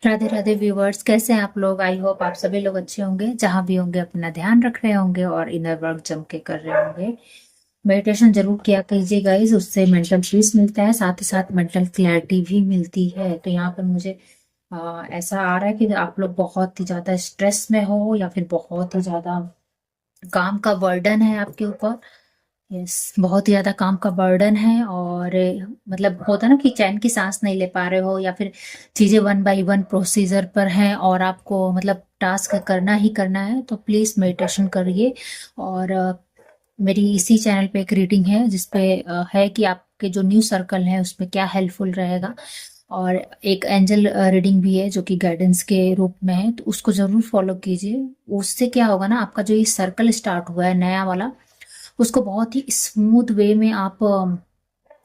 Radhe Radhe viewers, कैसे हैं आप लोग। आई होप आप सभी लोग अच्छे होंगे, जहां भी होंगे अपना ध्यान रख रहे होंगे और इनर वर्क जम के कर रहे होंगे। मेडिटेशन जरूर किया कीजिए गाइस, उससे मेंटल पीस मिलता है, साथ ही साथ मेंटल क्लैरिटी भी मिलती है। तो यहाँ पर मुझे ऐसा आ रहा है कि आप लोग बहुत ही ज्यादा स्ट्रेस में हो या फिर बहुत ही ज्यादा काम का बर्डन है आपके ऊपर। यस, बहुत ही ज्यादा काम का बर्डन है और मतलब होता है ना कि चैन की सांस नहीं ले पा रहे हो, या फिर चीजें वन बाय वन प्रोसीजर पर हैं और आपको मतलब टास्क करना ही करना है। तो प्लीज मेडिटेशन करिए। और मेरी इसी चैनल पे एक रीडिंग है जिसपे है कि आपके जो न्यू सर्कल है उसमें क्या हेल्पफुल रहेगा। और एक एंजल रीडिंग भी है जो कि गाइडेंस के रूप में है, तो उसको जरूर फॉलो कीजिए। उससे क्या होगा ना, आपका जो ये सर्कल स्टार्ट हुआ है नया वाला, उसको बहुत ही स्मूथ वे में आप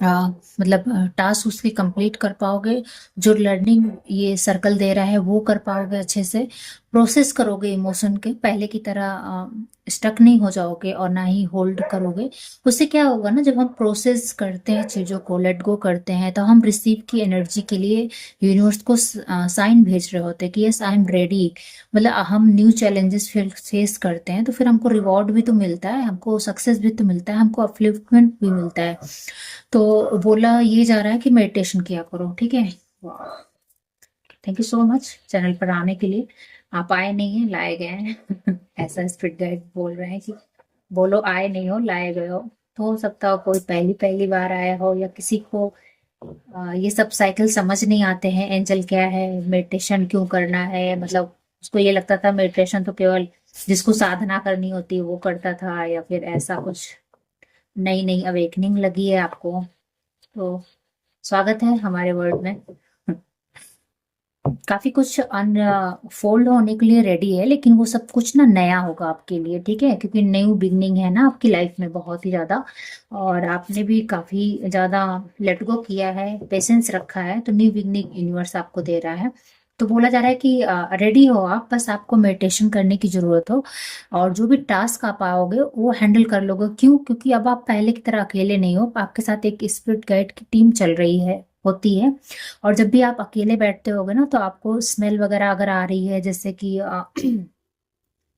मतलब टास्क उसके कंप्लीट कर पाओगे। जो लर्निंग ये सर्कल दे रहा है वो कर पाओगे, अच्छे से प्रोसेस करोगे इमोशन के पहले की तरह। स्टक नहीं हो जाओगे और ना ही होल्ड करोगे। उससे क्या होगा ना, जब हम प्रोसेस करते हैं चीज़ों को, लेट गो करते हैं, तो हम रिसीव की एनर्जी के लिए यूनिवर्स को साइन भेज रहे होते हैं कि यस आई एम रेडी। मतलब हम न्यू चैलेंजेस फेस करते हैं तो फिर हमको रिवॉर्ड भी तो मिलता है, हमको सक्सेस भी तो मिलता है, हमको अपलिफ्टमेंट भी मिलता है। तो बोला ये जा रहा है कि मेडिटेशन किया करो, ठीक है। Thank you so much channel पर आने के लिए। आप आए नहीं हैं, लाए गए हैं ऐसा स्पिरिट गाइड बोल रहे हैं कि बोलो आए नहीं हो, लाए गए हो। तो हो सकता हो कोई पहली पहली बार आया हो, या किसी को ये सब साइकिल समझ नहीं आते हैं, एंजल क्या है, मेडिटेशन क्यों करना है। मतलब उसको ये लगता था मेडिटेशन तो केवल जिसको साधना करनी होती है वो करता था, या फिर ऐसा कुछ। नई नई अवेकनिंग लगी है आपको, तो स्वागत है हमारे वर्ल्ड में। काफी कुछ अनफोल्ड होने के लिए रेडी है, लेकिन वो सब कुछ ना नया होगा आपके लिए, ठीक है, क्योंकि न्यू बिगनिंग है ना आपकी लाइफ में बहुत ही ज्यादा। और आपने भी काफी ज्यादा लेट गो किया है, पेशेंस रखा है, तो न्यू बिगनिंग यूनिवर्स आपको दे रहा है। तो बोला जा रहा है कि रेडी हो आप, बस आपको मेडिटेशन करने की जरूरत हो। और जो भी टास्क आप आओगे वो हैंडल कर लोगे। क्यों? क्योंकि अब आप पहले की तरह अकेले नहीं हो, आपके साथ एक स्पिरिट गाइड की टीम चल रही है, होती है। और जब भी आप अकेले बैठते होगे ना, तो आपको स्मेल वगैरह अगर आ रही है, जैसे कि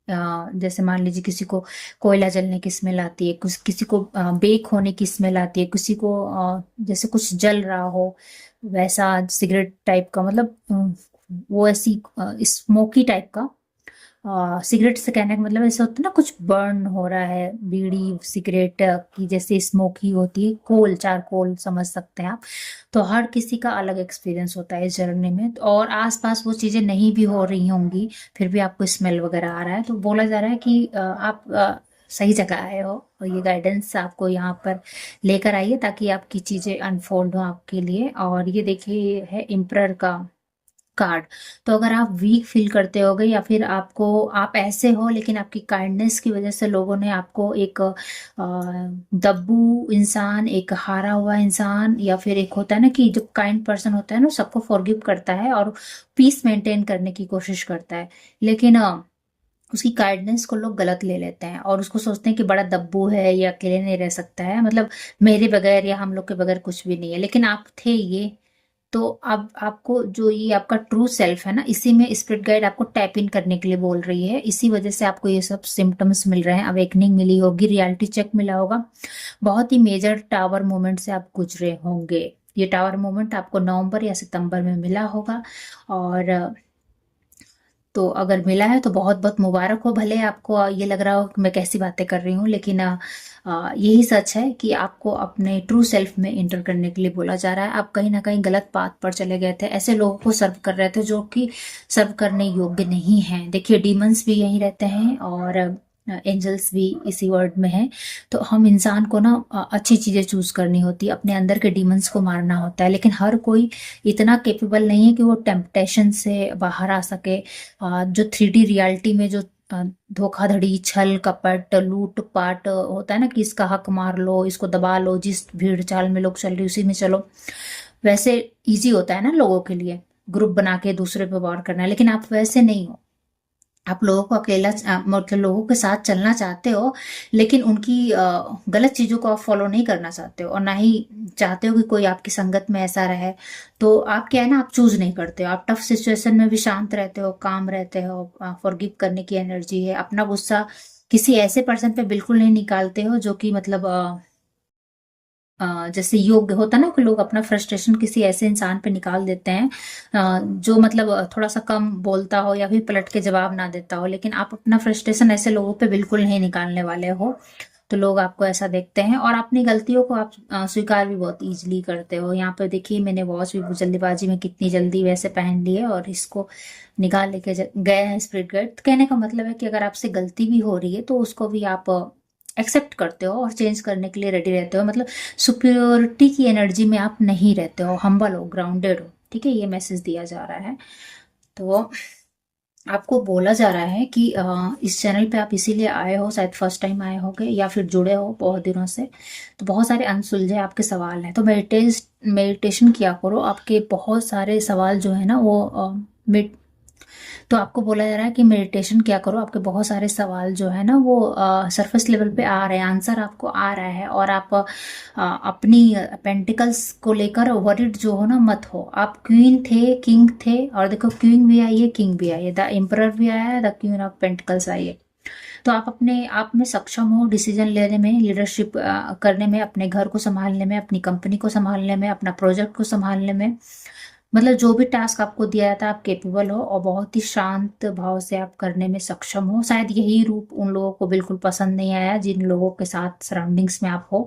जैसे मान लीजिए किसी को कोयला जलने की स्मेल आती है, कुछ किसी को बेक होने की स्मेल आती है, किसी को जैसे कुछ जल रहा हो, वैसा सिगरेट टाइप का, मतलब वो ऐसी स्मोकी टाइप का। सिगरेट से कहने का मतलब ऐसा होता है ना, कुछ बर्न हो रहा है, बीड़ी सिगरेट की जैसे स्मोकी होती है, कोल चारकोल समझ सकते हैं आप। तो हर किसी का अलग एक्सपीरियंस होता है इस जर्नी में। और आसपास वो चीजें नहीं भी हो रही होंगी, फिर भी आपको स्मेल वगैरह आ रहा है, तो बोला जा रहा है कि आप सही जगह आए हो। और ये गाइडेंस आपको यहाँ पर लेकर आइए ताकि आपकी चीजें अनफोल्ड हो आपके लिए। और ये देखिए, ये है इम्प्रर का कार्ड। तो अगर आप वीक फील करते होगे, या फिर आपको आप ऐसे हो लेकिन आपकी काइंडनेस की वजह से लोगों ने आपको एक दब्बू इंसान, एक हारा हुआ इंसान, या फिर एक होता है ना कि जो काइंड पर्सन होता है ना सबको फॉरगिव करता है और पीस मेंटेन करने की कोशिश करता है, लेकिन उसकी काइंडनेस को लोग गलत ले लेते हैं और उसको सोचते हैं कि बड़ा दब्बू है, या अकेले नहीं रह सकता है, मतलब मेरे बगैर या हम लोग के बगैर कुछ भी नहीं है। लेकिन आप थे ये। तो अब आपको जो ये आपका ट्रू सेल्फ है ना, इसी में स्पिरिट गाइड आपको टैप इन करने के लिए बोल रही है। इसी वजह से आपको ये सब सिम्टम्स मिल रहे हैं, अवेकनिंग मिली होगी, रियलिटी चेक मिला होगा। बहुत ही मेजर टावर मोमेंट से आप गुजरे होंगे। ये टावर मोमेंट आपको नवंबर या सितंबर में मिला होगा। और तो अगर मिला है तो बहुत बहुत मुबारक हो। भले आपको ये लग रहा हो कि मैं कैसी बातें कर रही हूँ, लेकिन यही सच है कि आपको अपने ट्रू सेल्फ में इंटर करने के लिए बोला जा रहा है। आप कहीं ना कहीं गलत पाथ पर चले गए थे, ऐसे लोगों को सर्व कर रहे थे जो कि सर्व करने योग्य नहीं है। देखिए, डीमंस भी यहीं रहते हैं और एंजल्स भी इसी वर्ड में है। तो हम इंसान को ना अच्छी चीजें चूज करनी होती है, अपने अंदर के डीमंस को मारना होता है, लेकिन हर कोई इतना केपेबल नहीं है कि वो टेम्पटेशन से बाहर आ सके। जो 3D रियलिटी में जो धोखाधड़ी, छल कपट, लूट पाट होता है ना कि इसका हक मार लो, इसको दबा लो, जिस भीड़ चाल में लोग चल रहे उसी में चलो, वैसे इजी होता है ना लोगों के लिए ग्रुप बना के दूसरे पे वार करना है, लेकिन आप वैसे नहीं हो। आप लोगों को मतलब लोगों के साथ चलना चाहते हो, लेकिन उनकी गलत चीज़ों को आप फॉलो नहीं करना चाहते हो, और ना ही चाहते हो कि कोई आपकी संगत में ऐसा रहे। तो आप क्या है ना, आप चूज नहीं करते हो, आप टफ सिचुएशन में भी शांत रहते हो, काम रहते हो, फॉरगिव करने की एनर्जी है। अपना गुस्सा किसी ऐसे पर्सन पे बिल्कुल नहीं निकालते हो जो कि मतलब जैसे योग्य होता है ना कि लोग अपना फ्रस्ट्रेशन किसी ऐसे इंसान पे निकाल देते हैं जो मतलब थोड़ा सा कम बोलता हो या फिर पलट के जवाब ना देता हो, लेकिन आप अपना फ्रस्ट्रेशन ऐसे लोगों पे बिल्कुल नहीं निकालने वाले हो। तो लोग आपको ऐसा देखते हैं, और अपनी गलतियों को आप स्वीकार भी बहुत इजीली करते हो। यहाँ पे देखिए, मैंने वॉच भी जल्दीबाजी में कितनी जल्दी वैसे पहन ली है, और इसको निकाल लेके गए हैं स्पिरिट गाइड। तो कहने का मतलब है कि अगर आपसे गलती भी हो रही है तो उसको भी आप एक्सेप्ट करते हो और चेंज करने के लिए रेडी रहते हो। मतलब सुपीरियोरिटी की एनर्जी में आप नहीं रहते हो, हम्बल हो, ग्राउंडेड हो। ठीक है, ये मैसेज दिया जा रहा है। तो आपको बोला जा रहा है कि इस चैनल पे आप इसीलिए आए हो, शायद फर्स्ट टाइम आए होगे या फिर जुड़े हो बहुत दिनों से। तो बहुत सारे अनसुलझे आपके सवाल हैं, तो मेडिटेशन किया करो। आपके बहुत सारे सवाल जो है ना वो तो आपको बोला जा रहा है कि मेडिटेशन क्या करो। आपके बहुत सारे सवाल जो है ना वो सरफेस लेवल पे आ रहे हैं, आंसर आपको आ रहा है, और आप अपनी पेंटिकल्स को लेकर वरिड जो हो ना मत हो। आप क्वीन थे, किंग थे, और देखो क्वीन भी आई है, किंग भी आई है, द एम्परर भी आया है, द क्वीन ऑफ पेंटिकल्स आई है। तो आप अपने आप में सक्षम हो डिसीजन लेने में, लीडरशिप करने में, अपने घर को संभालने में, अपनी कंपनी को संभालने में, अपना प्रोजेक्ट को संभालने में। मतलब जो भी टास्क आपको दिया जाता है आप केपेबल हो, और बहुत ही शांत भाव से आप करने में सक्षम हो। शायद यही रूप उन लोगों को बिल्कुल पसंद नहीं आया जिन लोगों के साथ सराउंडिंग्स में आप हो,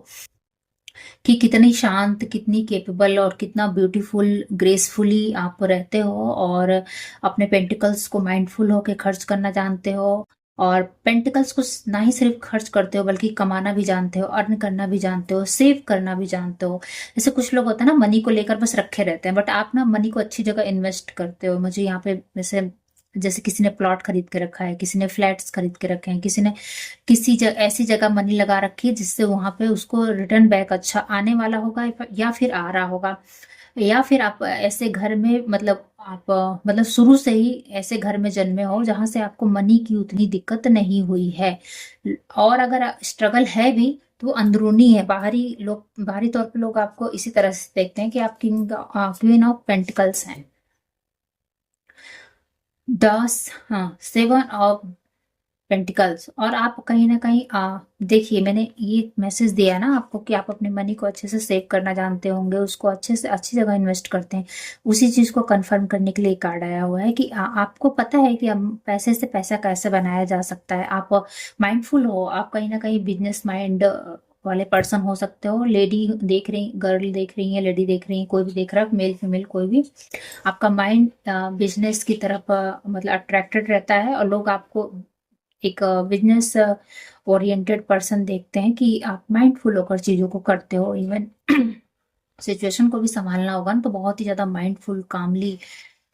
कि कितनी शांत, कितनी केपेबल और कितना ब्यूटीफुल, ग्रेसफुली आप रहते हो, और अपने पेंटिकल्स को माइंडफुल होके खर्च करना जानते हो। और पेंटिकल्स को ना ही सिर्फ खर्च करते हो बल्कि कमाना भी जानते हो, अर्न करना भी जानते हो, सेव करना भी जानते हो। जैसे कुछ लोग होते हैं ना, मनी को लेकर बस रखे रहते हैं, बट आप ना मनी को अच्छी जगह इन्वेस्ट करते हो। मुझे यहाँ पे जैसे जैसे किसी ने प्लॉट खरीद के रखा है, किसी ने फ्लैट्स खरीद के रखे हैं, किसी ने ऐसी जगह मनी लगा रखी है जिससे वहां पे उसको रिटर्न बैक अच्छा आने वाला होगा, या फिर आ रहा होगा। या फिर आप ऐसे घर में मतलब आप मतलब शुरू से ही ऐसे घर में जन्मे हो जहां से आपको मनी की उतनी दिक्कत नहीं हुई है। और अगर स्ट्रगल है भी तो वो अंदरूनी है। बाहरी तौर पे लोग आपको इसी तरह से देखते हैं कि आप क्वीन ऑफ पेंटिकल्स हैं। 10, हाँ, 7 ऑफ पेंटिकल्स। और आप कहीं ना कहीं देखिए, मैंने ये मैसेज दिया ना आपको कि आप अपने मनी को अच्छे से सेव करना जानते होंगे, उसको अच्छे से अच्छी जगह इन्वेस्ट करते हैं। उसी चीज को कंफर्म करने के लिए कार्ड आया हुआ है कि आपको पता है कि हम पैसे से पैसा कैसे बनाया जा सकता है। आप माइंडफुल हो, आप कहीं ना कहीं बिजनेस माइंड वाले पर्सन हो सकते हो। लेडी देख रही, गर्ल देख रही है, लेडी देख रही है, कोई भी देख रहा है, मेल फीमेल कोई भी, आपका माइंड बिजनेस की तरफ मतलब अट्रैक्टेड रहता है, और लोग आपको एक बिजनेस ओरिएंटेड पर्सन देखते हैं कि आप माइंडफुल होकर चीजों को करते हो। इवन सिचुएशन को भी संभालना होगा ना, तो बहुत ही ज्यादा माइंडफुल, कामली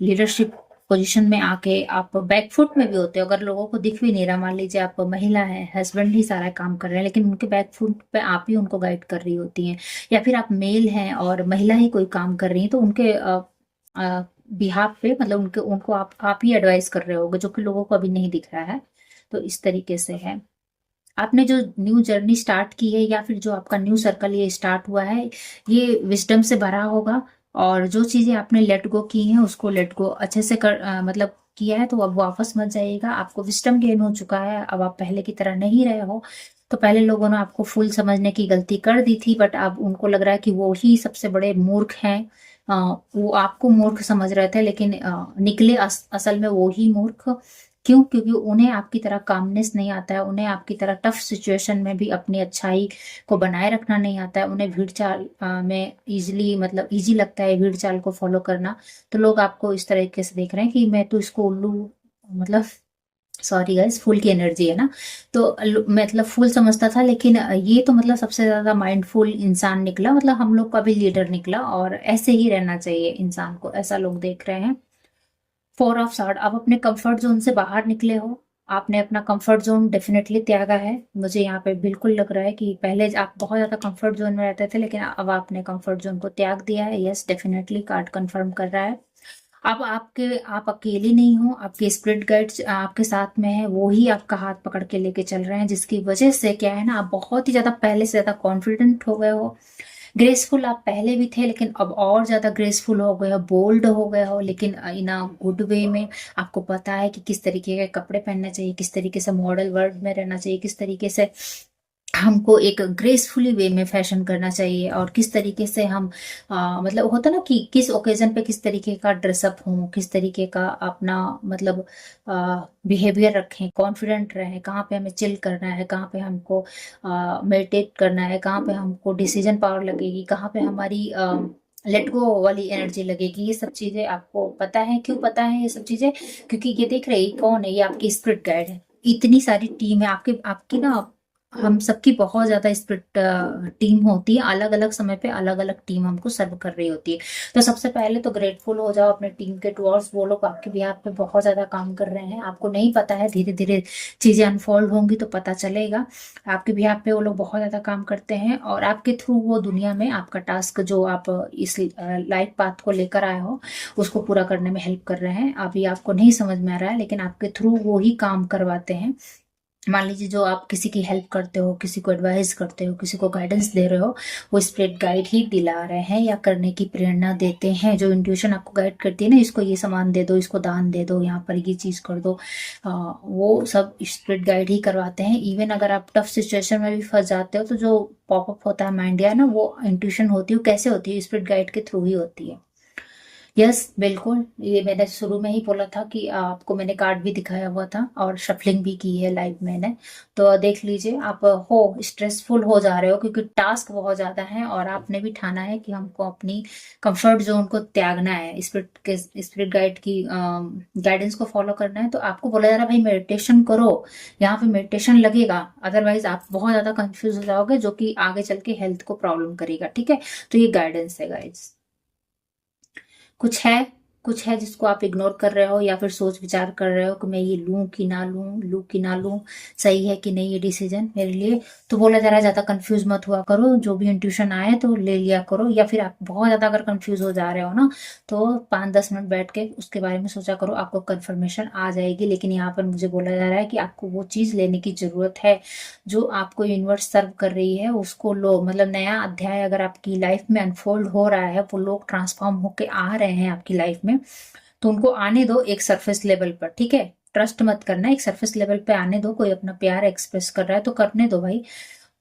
लीडरशिप पोजीशन में आके आप बैकफुट में भी होते हो। अगर लोगों को दिख भी नहीं रहा, मान लीजिए आप महिला है, हस्बैंड ही सारा काम कर रहे हैं, लेकिन उनके बैकफुट पे आप ही उनको गाइड कर रही होती हैं। या फिर आप मेल हैं और महिला ही कोई काम कर रही है, तो उनके बिहाफ पे मतलब उनके उनको आप ही एडवाइस कर रहे होगे, जो कि लोगों को अभी नहीं दिख रहा है। तो इस तरीके से है। आपने जो न्यू जर्नी स्टार्ट की है, या फिर जो आपका न्यू सर्कल ये स्टार्ट हुआ है, ये विजडम से भरा होगा। और जो चीजें आपने लेट गो की हैं उसको लेट गो अच्छे से मतलब किया है, तो अब वापस मत जाइएगा। आपको विजडम गेन हो चुका है, अब आप पहले की तरह नहीं रहे हो। तो पहले लोगों ने आपको फूल समझने की गलती कर दी थी, बट अब उनको लग रहा है कि वो ही सबसे बड़े मूर्ख हैं। वो आपको मूर्ख समझ रहे थे, लेकिन निकले असल में वो ही मूर्ख। क्यों? क्योंकि उन्हें आपकी तरह कामनेस नहीं आता है, उन्हें आपकी तरह टफ सिचुएशन में भी अपनी अच्छाई को बनाए रखना नहीं आता है। उन्हें भीड़ चाल में इजीली मतलब इजी लगता है भीड़ चाल को फॉलो करना। तो लोग आपको इस तरीके से देख रहे हैं कि मैं तो इसको उल्लू, मतलब सॉरी गाइस, फूल की एनर्जी है ना। तो मतलब फूल समझता था, लेकिन ये तो मतलब सबसे ज्यादा माइंडफुल इंसान निकला, मतलब हम लोग का भी लीडर निकला, और ऐसे ही रहना चाहिए इंसान को, ऐसा लोग देख रहे हैं। 4 ऑफ सार्ड, आप अपने कंफर्ट जोन से बाहर निकले हो। आपने अपना कंफर्ट जोन डेफिनेटली त्यागा है। मुझे यहाँ पे बिल्कुल लग रहा है कि पहले आप बहुत ज्यादा कंफर्ट जोन में रहते थे, लेकिन अब आपने कंफर्ट जोन को त्याग दिया है। यस, डेफिनेटली कार्ड कंफर्म कर रहा है। अब आप अकेले नहीं हो, आपके स्पिरिट गाइड्स आपके साथ में है, वो ही आपका हाथ पकड़ के लेके चल रहे हैं, जिसकी वजह से क्या है ना, आप बहुत ही ज्यादा पहले से ज्यादा कॉन्फिडेंट हो गए हो। ग्रेसफुल आप पहले भी थे, लेकिन अब और ज्यादा ग्रेसफुल हो गए हो, बोल्ड हो गए हो, लेकिन इन अ गुड वे में। आपको पता है कि किस तरीके के कपड़े पहनने चाहिए, किस तरीके से मॉडल वर्ल्ड में रहना चाहिए, किस तरीके से हमको एक ग्रेसफुली वे में फैशन करना चाहिए, और किस तरीके से हम मतलब होता ना कि किस ओकेजन पे किस तरीके का ड्रेसअप हो, किस तरीके का अपना मतलब बिहेवियर रखें, कॉन्फिडेंट रहें, कहाँ पे हमें चिल करना है, कहाँ पे हमको मेडिटेट करना है, कहाँ पे हमको डिसीजन पावर लगेगी, कहाँ पे हमारी लेट गो वाली एनर्जी लगेगी। ये सब चीजें आपको पता है। क्यों पता है ये सब चीजें? क्योंकि ये देख रहे कौन है, ये आपकी स्पिरिट गाइड है। इतनी सारी टीम है आपके, आपकी ना, हम सबकी बहुत ज्यादा स्प्लिट टीम होती है, अलग अलग समय पे अलग अलग टीम हमको सर्व कर रही होती है। तो सबसे पहले तो ग्रेटफुल हो जाओ अपने टीम के टुवर्ड्स, वो लोग आपके बिहाफ पे बहुत ज्यादा काम कर रहे हैं। आपको नहीं पता है, धीरे धीरे चीजें अनफोल्ड होंगी तो पता चलेगा। आपके बिहाफ पे वो लोग बहुत ज्यादा काम करते हैं, और आपके थ्रू वो दुनिया में आपका टास्क जो आप इस लाइफ पाथ को लेकर आए हो, उसको पूरा करने में हेल्प कर रहे हैं। अभी आपको नहीं समझ में आ रहा है, लेकिन आपके थ्रू वो ही काम करवाते हैं। मान लीजिए जो आप किसी की हेल्प करते हो, किसी को एडवाइस करते हो, किसी को गाइडेंस दे रहे हो, वो स्पिरिट गाइड ही दिला रहे हैं या करने की प्रेरणा देते हैं। जो इंट्यूशन आपको गाइड करती है ना, इसको ये सामान दे दो, इसको दान दे दो, यहाँ पर ये चीज कर दो, वो सब स्पिरिट गाइड ही करवाते हैं। इवन अगर आप टफ सिचुएशन में भी फंस जाते हो, तो जो पॉपअप होता है माइंड या ना, वो इंट्यूशन होती है, वो कैसे होती है? स्पिरिट गाइड के थ्रू ही होती है। यस, बिल्कुल। ये मैंने शुरू में ही बोला था कि आपको मैंने कार्ड भी दिखाया हुआ था, और शफलिंग भी की है लाइव मैंने। तो देख लीजिए, आप हो स्ट्रेसफुल हो जा रहे हो क्योंकि टास्क बहुत ज्यादा है, और आपने भी ठाना है कि हमको अपनी कंफर्ट जोन को त्यागना है, स्पिरिट गाइड की गाइडेंस को फॉलो करना है। तो आपको बोला जा रहा है भाई मेडिटेशन करो, यहाँ पे मेडिटेशन लगेगा, अदरवाइज आप बहुत ज्यादा कंफ्यूज हो जाओगे, जो कि आगे चल के हेल्थ को प्रॉब्लम करेगा। ठीक है? तो ये गाइडेंस है गाइड्स। कुछ है, कुछ है जिसको आप इग्नोर कर रहे हो, या फिर सोच विचार कर रहे हो कि मैं ये लूं कि ना लूं, लूं कि ना लूं, सही है कि नहीं ये डिसीजन मेरे लिए? तो बोला जा रहा है ज्यादा कंफ्यूज मत हुआ करो, जो भी इंट्यूशन आए तो ले लिया करो। या फिर आप बहुत ज्यादा अगर कंफ्यूज हो जा रहे हो ना, तो 5-10 मिनट बैठ के उसके बारे में सोचा करो, आपको कंफर्मेशन आ जाएगी। लेकिन यहाँ पर मुझे बोला जा रहा है कि आपको वो चीज लेने की जरूरत है जो आपको यूनिवर्स सर्व कर रही है, उसको लो। मतलब नया अध्याय अगर आपकी लाइफ में अनफोल्ड हो रहा है, वो लोग ट्रांसफॉर्म होके आ रहे हैं आपकी लाइफ में, तो उनको आने दो एक सरफेस लेवल पर। ठीक है? ट्रस्ट मत करना, एक सरफेस लेवल पे आने दो। कोई अपना प्यार एक्सप्रेस कर रहा है तो करने दो भाई,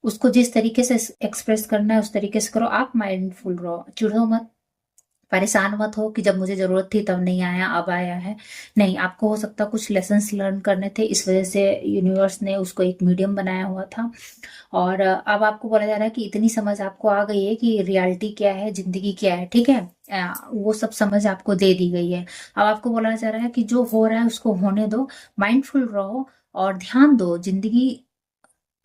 उसको जिस तरीके से एक्सप्रेस करना है उस तरीके से करो। आप माइंडफुल रहो, चिढ़ो मत, परेशान मत हो कि जब मुझे जरूरत थी तब नहीं आया, अब आया है। नहीं, आपको हो सकता कुछ लेसन्स लर्न करने थे, इस वजह से यूनिवर्स ने उसको एक मीडियम बनाया हुआ था। और अब आपको बोला जा रहा है कि इतनी समझ आपको आ गई है कि रियलिटी क्या है, जिंदगी क्या है। ठीक है? वो सब समझ आपको दे दी गई है। अब आपको बोला जा रहा है कि जो हो रहा है उसको होने दो, माइंडफुल रहो, और ध्यान दो। जिंदगी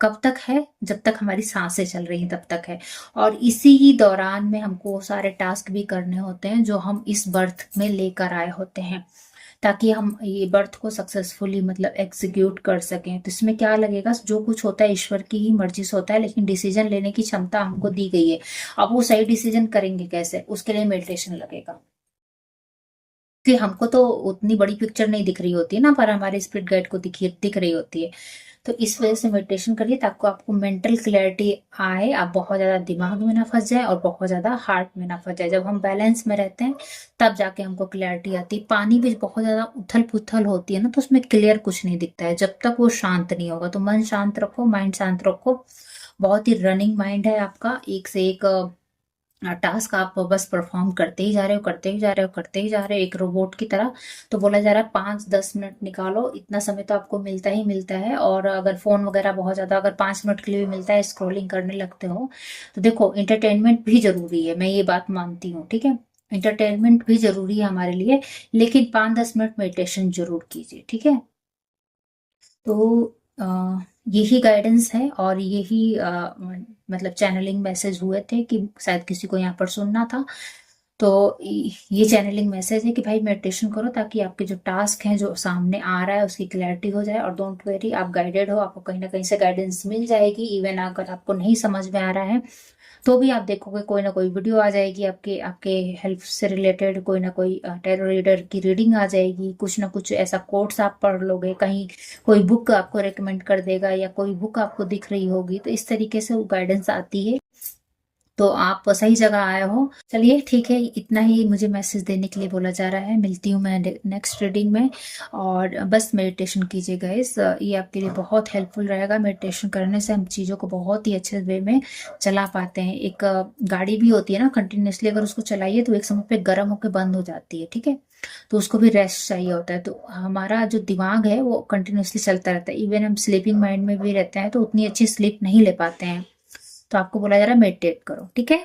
कब तक है? जब तक हमारी सांसें चल रही हैं तब तक है। और इसी ही दौरान में हमको वो सारे टास्क भी करने होते हैं जो हम इस बर्थ में लेकर आए होते हैं, ताकि हम ये बर्थ को सक्सेसफुली मतलब एग्जीक्यूट कर सकें। तो इसमें क्या लगेगा, जो कुछ होता है ईश्वर की ही मर्जी से होता है, लेकिन डिसीजन लेने की क्षमता हमको दी गई है। अब वो सही डिसीजन करेंगे कैसे, उसके लिए मेडिटेशन लगेगा। कि हमको तो उतनी बड़ी पिक्चर नहीं दिख रही होती है ना, पर हमारे स्पिरिट गाइड को दिख रही होती है। तो इस वजह से मेडिटेशन करिए, ताकि आपको मेंटल क्लैरिटी आए, आप बहुत ज्यादा दिमाग में ना फंस जाए और बहुत ज्यादा हार्ट में ना फंस जाए। जब हम बैलेंस में रहते हैं तब जाके हमको क्लैरिटी आती है। पानी में बहुत ज्यादा उथल पुथल होती है ना, तो उसमें क्लियर कुछ नहीं दिखता है जब तक वो शांत नहीं होगा। तो मन शांत रखो, माइंड शांत रखो। बहुत ही रनिंग माइंड है आपका, एक से एक टास्क आप बस परफॉर्म करते ही जा रहे हो, करते ही जा रहे हो, करते ही जा रहे हो, एक रोबोट की तरह। तो बोला जा रहा है 5-10 मिनट निकालो, इतना समय तो आपको मिलता ही मिलता है। और अगर फोन वगैरह बहुत ज्यादा अगर 5 मिनट के लिए भी मिलता है, स्क्रॉलिंग करने लगते हो, तो देखो इंटरटेनमेंट भी जरूरी है, मैं ये बात मानती हूँ। ठीक है? इंटरटेनमेंट भी जरूरी है हमारे लिए, लेकिन 5-10 मिनट मेडिटेशन जरूर कीजिए। ठीक है? तो यही गाइडेंस है, और यही मतलब चैनलिंग मैसेज हुए थे कि शायद किसी को यहाँ पर सुनना था। तो ये चैनलिंग मैसेज है कि भाई मेडिटेशन करो, ताकि आपके जो टास्क हैं जो सामने आ रहा है उसकी क्लैरिटी हो जाए। और डोंट वेरी, आप गाइडेड हो, आपको कहीं ना कहीं से गाइडेंस मिल जाएगी। इवन अगर आपको नहीं समझ में आ रहा है तो भी आप देखोगे कोई ना कोई वीडियो आ जाएगी आपके आपके हेल्थ से रिलेटेड, कोई ना कोई टैरो रीडर की रीडिंग आ जाएगी, कुछ ना कुछ ऐसा कोट्स आप पढ़ लोगे, कहीं कोई बुक आपको रेकमेंड कर देगा या कोई बुक आपको दिख रही होगी, तो इस तरीके से वो गाइडेंस आती है। तो आप सही जगह आए हो। चलिए ठीक है, इतना ही मुझे मैसेज देने के लिए बोला जा रहा है। मिलती हूँ मैं नेक्स्ट रीडिंग में। और बस मेडिटेशन कीजिए गाइस, ये आपके लिए बहुत हेल्पफुल रहेगा। मेडिटेशन करने से हम चीज़ों को बहुत ही अच्छे वे में चला पाते हैं। एक गाड़ी भी होती है ना, कंटिन्यूसली अगर उसको चलाइए तो एक समय पे गर्म होकर बंद हो जाती है, ठीक है। तो उसको भी रेस्ट चाहिए होता है। तो हमारा जो दिमाग है वो कंटिन्यूसली चलता रहता है। इवन हम स्लीपिंग माइंड में भी रहते हैं तो उतनी अच्छी स्लीप नहीं ले पाते हैं। तो आपको बोला जा रहा है मेडिटेट करो, ठीक है।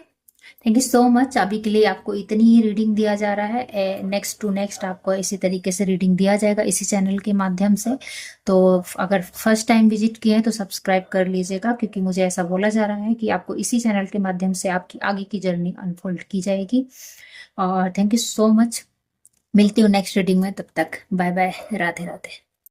Thank you so much. अभी के लिए आपको इतनी ही रीडिंग दिया जा रहा है। नेक्स्ट टू नेक्स्ट आपको इसी तरीके से रीडिंग दिया जाएगा इसी चैनल के माध्यम से। तो अगर फर्स्ट टाइम विजिट किए हैं तो सब्सक्राइब कर लीजिएगा, क्योंकि मुझे ऐसा बोला जा रहा है कि आपको इसी चैनल के माध्यम से आपकी आगे की जर्नी अनफोल्ड की जाएगी। और थैंक यू सो मच। मिलती हूँ नेक्स्ट रीडिंग में, तब तक बाय बाय, राधे राधे।